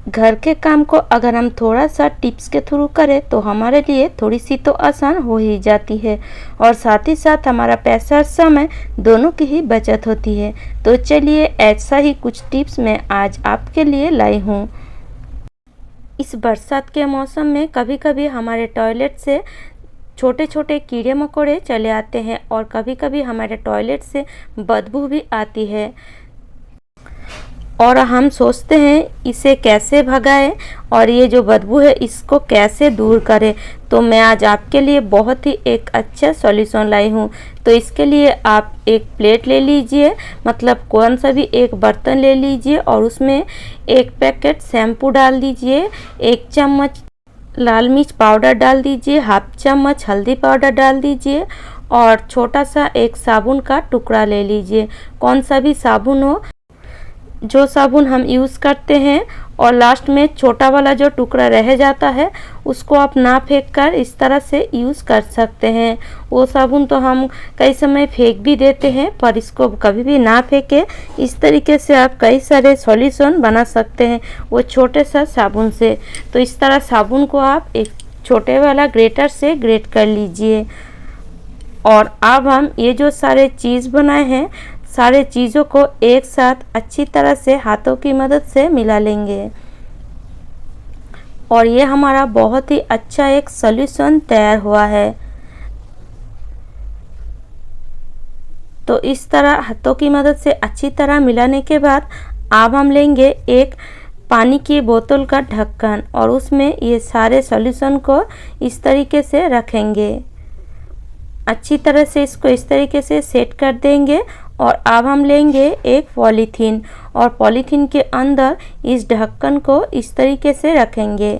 घर के काम को अगर हम थोड़ा सा टिप्स के थ्रू करें तो हमारे लिए थोड़ी सी तो आसान हो ही जाती है और साथ ही साथ हमारा पैसा और समय दोनों की ही बचत होती है। तो चलिए ऐसा ही कुछ टिप्स मैं आज आपके लिए लाई हूँ। इस बरसात के मौसम में कभी कभी हमारे टॉयलेट से छोटे छोटे कीड़े मकोड़े चले आते हैं और कभी कभी हमारे टॉयलेट से बदबू भी आती है और हम सोचते हैं इसे कैसे भगाएं और ये जो बदबू है इसको कैसे दूर करें। तो मैं आज आपके लिए बहुत ही एक अच्छा सॉल्यूशन लाई हूँ। तो इसके लिए आप एक प्लेट ले लीजिए, मतलब कौन सा भी एक बर्तन ले लीजिए और उसमें एक पैकेट शैम्पू डाल दीजिए, 1 चम्मच लाल मिर्च पाउडर डाल दीजिए, हाफ चम्मच हल्दी पाउडर डाल दीजिए और छोटा सा एक साबुन का टुकड़ा ले लीजिए। कौन सा भी साबुन हो, जो साबुन हम यूज़ करते हैं, और लास्ट में छोटा वाला जो टुकड़ा रह जाता है उसको आप ना फेंक कर इस तरह से यूज़ कर सकते हैं। वो साबुन तो हम कई समय फेंक भी देते हैं, पर इसको कभी भी ना फेंके। इस तरीके से आप कई सारे सॉल्यूशन बना सकते हैं वो छोटे सा साबुन से। तो इस तरह साबुन को आप एक छोटे वाला ग्रेटर से ग्रेट कर लीजिए और अब हम ये जो सारे चीज़ बनाए हैं सारे चीज़ों को एक साथ अच्छी तरह से हाथों की मदद से मिला लेंगे और ये हमारा बहुत ही अच्छा एक सॉल्यूशन तैयार हुआ है। तो इस तरह हाथों की मदद से अच्छी तरह मिलाने के बाद अब हम लेंगे एक पानी की बोतल का ढक्कन और उसमें ये सारे सॉल्यूशन को इस तरीके से रखेंगे। अच्छी तरह से इसको इस तरीके से सेट कर देंगे और अब हम लेंगे एक पॉलीथीन और पॉलीथीन के अंदर इस ढक्कन को इस तरीके से रखेंगे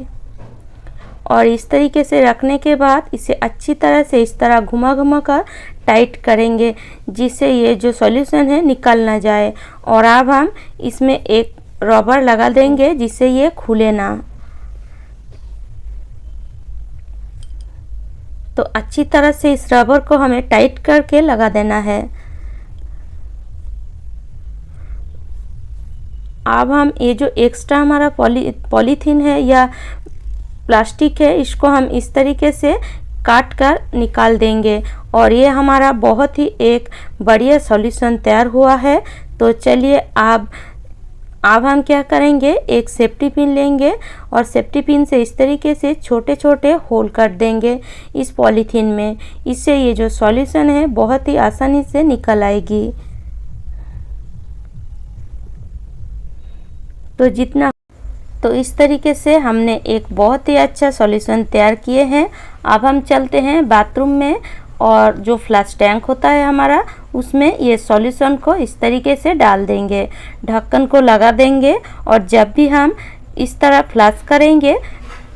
और इस तरीके से रखने के बाद इसे अच्छी तरह से इस तरह घुमा घुमा कर टाइट करेंगे जिससे ये जो सॉल्यूशन है निकल ना जाए। और अब हम इसमें एक रबर लगा देंगे जिससे ये खुले ना। तो अच्छी तरह से इस रबर को हमें टाइट करके लगा देना है। अब हम ये जो एक्स्ट्रा हमारा पॉलीथीन है या प्लास्टिक है इसको हम इस तरीके से काट कर निकाल देंगे और ये हमारा बहुत ही एक बढ़िया सॉल्यूशन तैयार हुआ है। तो चलिए अब हम क्या करेंगे, एक सेफ्टी पिन लेंगे और सेफ्टी पिन से इस तरीके से छोटे छोटे होल कर देंगे इस पॉलीथीन में। इससे ये जो सॉल्यूशन है बहुत ही आसानी से निकल आएगी। तो इस तरीके से हमने एक बहुत ही अच्छा सॉल्यूशन तैयार किए हैं। अब हम चलते हैं बाथरूम में और जो फ्लश टैंक होता है हमारा उसमें ये सॉल्यूशन को इस तरीके से डाल देंगे, ढक्कन को लगा देंगे और जब भी हम इस तरह फ्लश करेंगे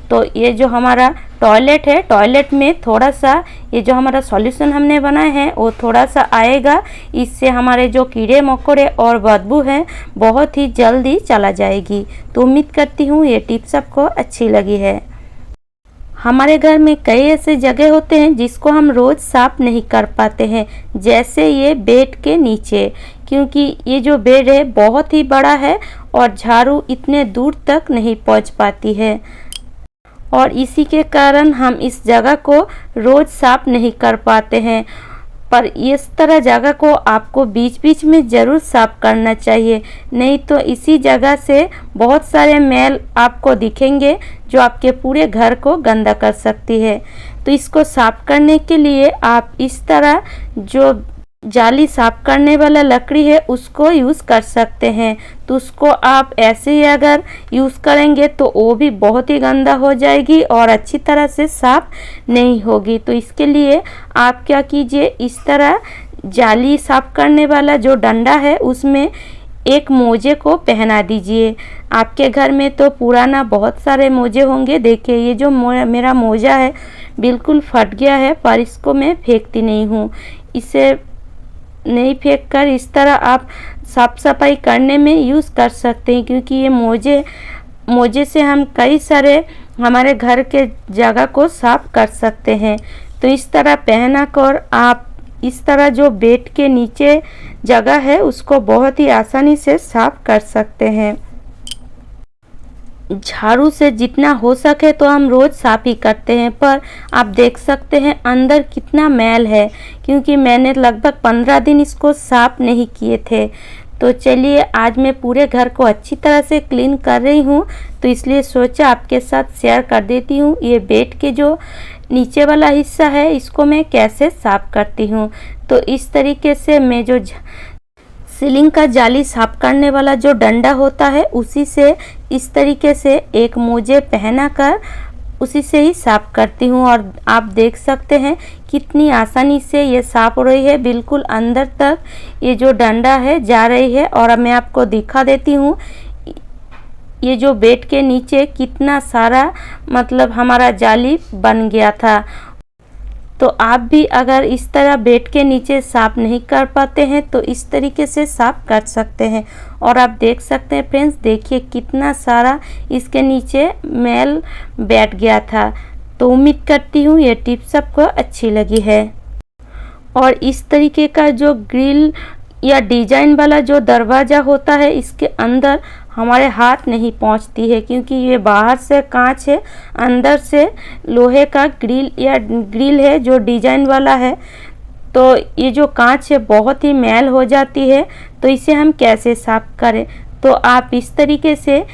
तो ये जो हमारा टॉयलेट है टॉयलेट में थोड़ा सा ये जो हमारा सॉल्यूशन हमने बनाए हैं वो थोड़ा सा आएगा। इससे हमारे जो कीड़े मकोड़े और बदबू है बहुत ही जल्दी चला जाएगी। तो उम्मीद करती हूँ ये टिप्स आपको अच्छी लगी है। हमारे घर में कई ऐसे जगह होते हैं जिसको हम रोज़ साफ नहीं कर पाते हैं, जैसे ये बेड के नीचे, क्योंकि ये जो बेड है बहुत ही बड़ा है और झाड़ू इतने दूर तक नहीं पहुंच पाती है और इसी के कारण हम इस जगह को रोज़ साफ नहीं कर पाते हैं। पर इस तरह जगह को आपको बीच बीच में ज़रूर साफ करना चाहिए, नहीं तो इसी जगह से बहुत सारे मैल आपको दिखेंगे जो आपके पूरे घर को गंदा कर सकती है। तो इसको साफ करने के लिए आप इस तरह जो जाली साफ करने वाला लकड़ी है उसको यूज़ कर सकते हैं। तो उसको आप ऐसे ही अगर यूज़ करेंगे तो वो भी बहुत ही गंदा हो जाएगी और अच्छी तरह से साफ नहीं होगी। तो इसके लिए आप क्या कीजिए, इस तरह जाली साफ करने वाला जो डंडा है उसमें एक मोजे को पहना दीजिए। आपके घर में तो पुराना बहुत सारे मोजे होंगे। देखिए ये जो मेरा मोजा है बिल्कुल फट गया है, पर इसको मैं फेंकती नहीं हूँ। इसे नहीं फेंक कर इस तरह आप साफ सफाई करने में यूज़ कर सकते हैं, क्योंकि ये मोजे से हम कई सारे हमारे घर के जगह को साफ कर सकते हैं। तो इस तरह पहना कर आप इस तरह जो बेड के नीचे जगह है उसको बहुत ही आसानी से साफ कर सकते हैं। झाड़ू से जितना हो सके तो हम रोज़ साफ़ ही करते हैं, पर आप देख सकते हैं अंदर कितना मैल है, क्योंकि मैंने लगभग 15 दिन इसको साफ़ नहीं किए थे। तो चलिए आज मैं पूरे घर को अच्छी तरह से क्लीन कर रही हूँ, तो इसलिए सोचा आपके साथ शेयर कर देती हूँ ये बेड के जो नीचे वाला हिस्सा है इसको मैं कैसे साफ़ करती हूँ। तो इस तरीके से मैं जो सीलिंग का जाली साफ करने वाला जो डंडा होता है उसी से इस तरीके से एक मोजे पहनाकर उसी से ही साफ करती हूँ। और आप देख सकते हैं कितनी आसानी से ये साफ हो रही है, बिल्कुल अंदर तक ये जो डंडा है जा रही है। और अब मैं आपको दिखा देती हूँ ये जो बेड के नीचे कितना सारा मतलब हमारा जाली बन गया था। तो आप भी अगर इस तरह बेड के नीचे साफ़ नहीं कर पाते हैं तो इस तरीके से साफ़ कर सकते हैं। और आप देख सकते हैं फ्रेंड्स, देखिए कितना सारा इसके नीचे मैल बैठ गया था। तो उम्मीद करती हूँ ये टिप सबको अच्छी लगी है। और इस तरीके का जो ग्रिल या डिजाइन वाला जो दरवाज़ा होता है इसके अंदर हमारे हाथ नहीं पहुंचती है, क्योंकि ये बाहर से कांच है, अंदर से लोहे का ग्रिल है जो डिजाइन वाला है। तो ये जो कांच है बहुत ही मैल हो जाती है, तो इसे हम कैसे साफ करें। तो आप इस तरीके से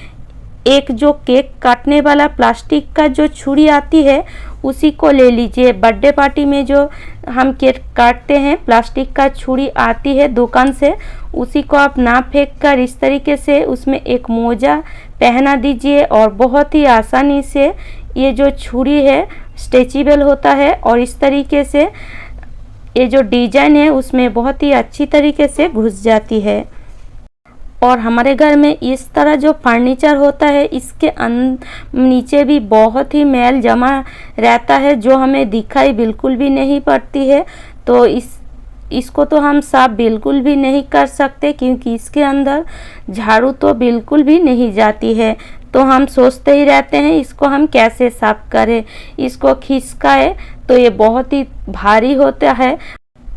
एक जो केक काटने वाला प्लास्टिक का जो छुरी आती है उसी को ले लीजिए। बर्थडे पार्टी में जो हम केक काटते हैं प्लास्टिक का छुरी आती है दुकान से, उसी को आप ना फेंक कर इस तरीके से उसमें एक मोजा पहना दीजिए। और बहुत ही आसानी से ये जो छुरी है स्ट्रेचेबल होता है और इस तरीके से ये जो डिजाइन है उसमें बहुत ही अच्छी तरीके से घुस जाती है। और हमारे घर में इस तरह जो फर्नीचर होता है इसके नीचे भी बहुत ही मैल जमा रहता है जो हमें दिखाई बिल्कुल भी नहीं पड़ती है। तो इसको तो हम साफ बिल्कुल भी नहीं कर सकते, क्योंकि इसके अंदर झाड़ू तो बिल्कुल भी नहीं जाती है। तो हम सोचते ही रहते हैं इसको हम कैसे साफ करें, इसको खिसकाए तो ये बहुत ही भारी होता है,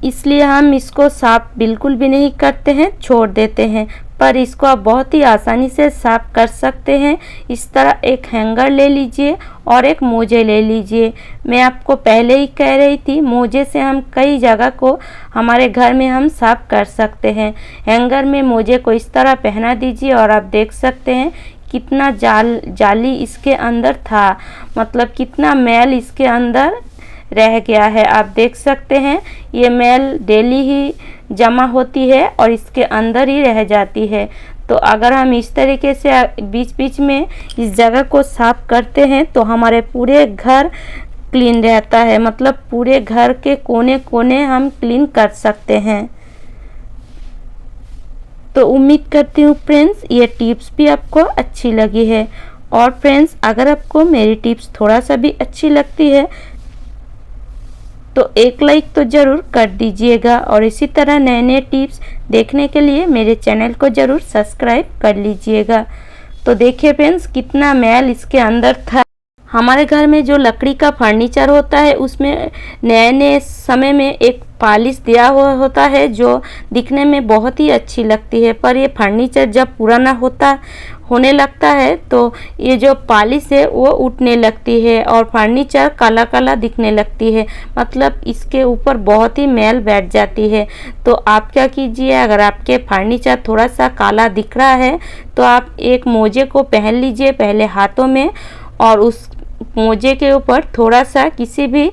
इसलिए हम इसको साफ बिल्कुल भी नहीं करते हैं, छोड़ देते हैं। पर इसको आप बहुत ही आसानी से साफ कर सकते हैं। इस तरह एक हैंगर ले लीजिए और एक मोजे ले लीजिए। मैं आपको पहले ही कह रही थी मोजे से हम कई जगह को हमारे घर में हम साफ कर सकते हैं। हैंगर में मोजे को इस तरह पहना दीजिए और आप देख सकते हैं कितना जाली इसके अंदर था, मतलब कितना मैल इसके अंदर रह गया है। आप देख सकते हैं ये मैल डेली ही जमा होती है और इसके अंदर ही रह जाती है। तो अगर हम इस तरीके से बीच बीच में इस जगह को साफ करते हैं तो हमारे पूरे घर क्लीन रहता है, मतलब पूरे घर के कोने कोने हम क्लीन कर सकते हैं। तो उम्मीद करती हूँ फ्रेंड्स ये टिप्स भी आपको अच्छी लगी है। और फ्रेंड्स अगर आपको मेरी टिप्स थोड़ा सा भी अच्छी लगती है तो एक लाइक तो ज़रूर कर दीजिएगा। और इसी तरह नए नए टिप्स देखने के लिए मेरे चैनल को ज़रूर सब्सक्राइब कर लीजिएगा। तो देखिए फ्रेंड्स कितना मैल इसके अंदर था। हमारे घर में जो लकड़ी का फर्नीचर होता है उसमें नए नए समय में एक पॉलिश दिया हुआ होता है जो दिखने में बहुत ही अच्छी लगती है, पर ये फर्नीचर जब पुराना होने लगता है तो ये जो पॉलिश है वो उठने लगती है और फर्नीचर काला काला दिखने लगती है, मतलब इसके ऊपर बहुत ही मैल बैठ जाती है। तो आप क्या कीजिए, अगर आपके फर्नीचर थोड़ा सा काला दिख रहा है तो आप एक मोजे को पहन लीजिए पहले हाथों में, और उस मोजे के ऊपर थोड़ा सा किसी भी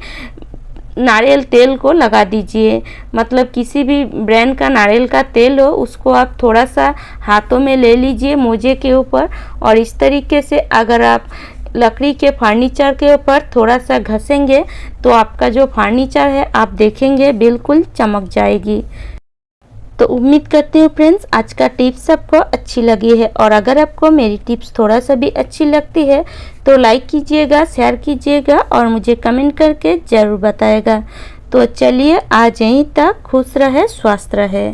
नारियल तेल को लगा दीजिए, मतलब किसी भी ब्रांड का नारियल का तेल हो उसको आप थोड़ा सा हाथों में ले लीजिए मोजे के ऊपर। और इस तरीके से अगर आप लकड़ी के फर्नीचर के ऊपर थोड़ा सा घसेंगे तो आपका जो फर्नीचर है आप देखेंगे बिल्कुल चमक जाएगी। तो उम्मीद करती हूँ फ्रेंड्स आज का टिप्स आपको अच्छी लगी है। और अगर आपको मेरी टिप्स थोड़ा सा भी अच्छी लगती है तो लाइक कीजिएगा, शेयर कीजिएगा और मुझे कमेंट करके ज़रूर बताइएगा। तो चलिए आज यहीं तक, खुश रहे, स्वस्थ रहे।